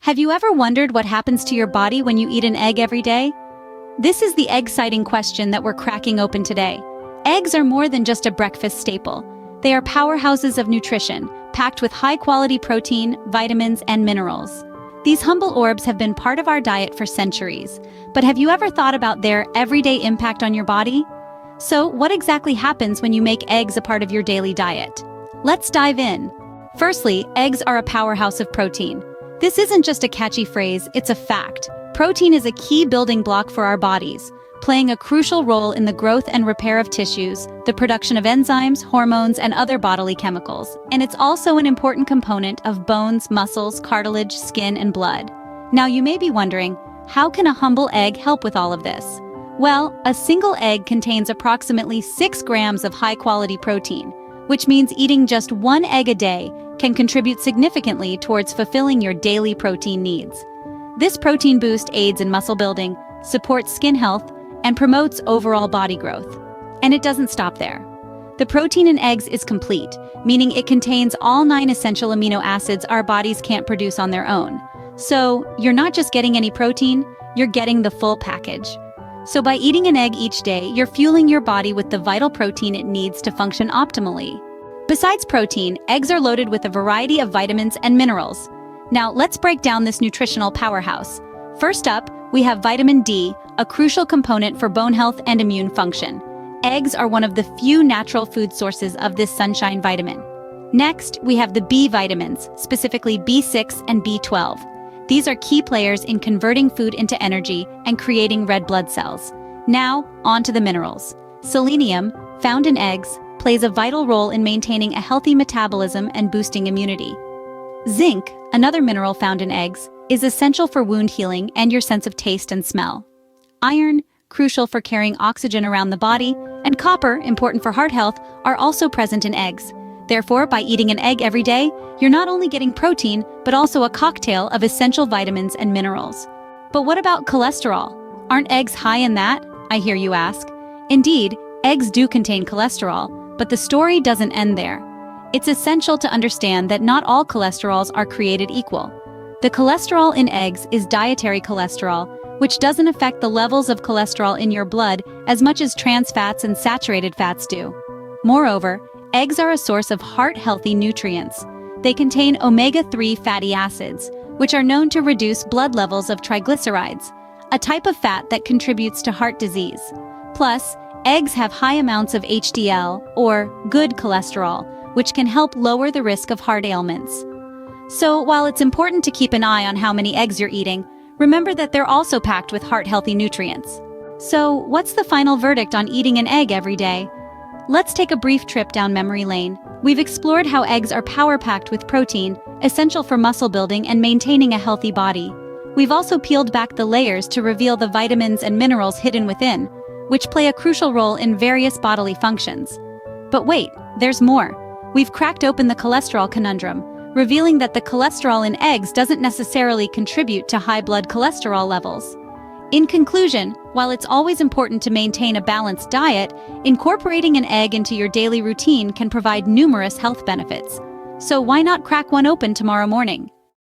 Have you ever wondered what happens to your body when you eat an egg every day? This is the egg-citing question that we're cracking open today. Eggs are more than just a breakfast staple. They are powerhouses of nutrition, packed with high-quality protein, vitamins, and minerals. These humble orbs have been part of our diet for centuries. But have you ever thought about their everyday impact on your body? So, what exactly happens when you make eggs a part of your daily diet? Let's dive in. Firstly, eggs are a powerhouse of protein. This isn't just a catchy phrase, it's a fact. Protein is a key building block for our bodies, playing a crucial role in the growth and repair of tissues, the production of enzymes, hormones, and other bodily chemicals. And it's also an important component of bones, muscles, cartilage, skin, and blood. Now you may be wondering, how can a humble egg help with all of this? Well, a single egg contains approximately 6 grams of high-quality protein, which means eating just 1 egg a day can contribute significantly towards fulfilling your daily protein needs. This protein boost aids in muscle building, supports skin health, and promotes overall body growth. And it doesn't stop there. The protein in eggs is complete, meaning it contains all 9 essential amino acids our bodies can't produce on their own. So, you're not just getting any protein, you're getting the full package. So by eating an egg each day, you're fueling your body with the vital protein it needs to function optimally. Besides protein, eggs are loaded with a variety of vitamins and minerals. Now, let's break down this nutritional powerhouse. First up, we have vitamin D, a crucial component for bone health and immune function. Eggs are one of the few natural food sources of this sunshine vitamin. Next, we have the B vitamins, specifically B6 and B12. These are key players in converting food into energy and creating red blood cells. Now, on to the minerals. Selenium, found in eggs, plays a vital role in maintaining a healthy metabolism and boosting immunity. Zinc, another mineral found in eggs, is essential for wound healing and your sense of taste and smell. Iron, crucial for carrying oxygen around the body, and copper, important for heart health, are also present in eggs. Therefore, by eating an egg every day, you're not only getting protein, but also a cocktail of essential vitamins and minerals. But what about cholesterol? Aren't eggs high in that? I hear you ask. Indeed, eggs do contain cholesterol, but the story doesn't end there. It's essential to understand that not all cholesterols are created equal. The cholesterol in eggs is dietary cholesterol, which doesn't affect the levels of cholesterol in your blood as much as trans fats and saturated fats do. Moreover, eggs are a source of heart-healthy nutrients. They contain omega-3 fatty acids, which are known to reduce blood levels of triglycerides, a type of fat that contributes to heart disease. Plus, eggs have high amounts of HDL, or good cholesterol, which can help lower the risk of heart ailments. So, while it's important to keep an eye on how many eggs you're eating, remember that they're also packed with heart-healthy nutrients. So, what's the final verdict on eating an egg every day? Let's take a brief trip down memory lane. We've explored how eggs are power-packed with protein, essential for muscle building and maintaining a healthy body. We've also peeled back the layers to reveal the vitamins and minerals hidden within, which play a crucial role in various bodily functions. But wait, there's more. We've cracked open the cholesterol conundrum, revealing that the cholesterol in eggs doesn't necessarily contribute to high blood cholesterol levels. In conclusion, while it's always important to maintain a balanced diet, incorporating an egg into your daily routine can provide numerous health benefits. So why not crack one open tomorrow morning?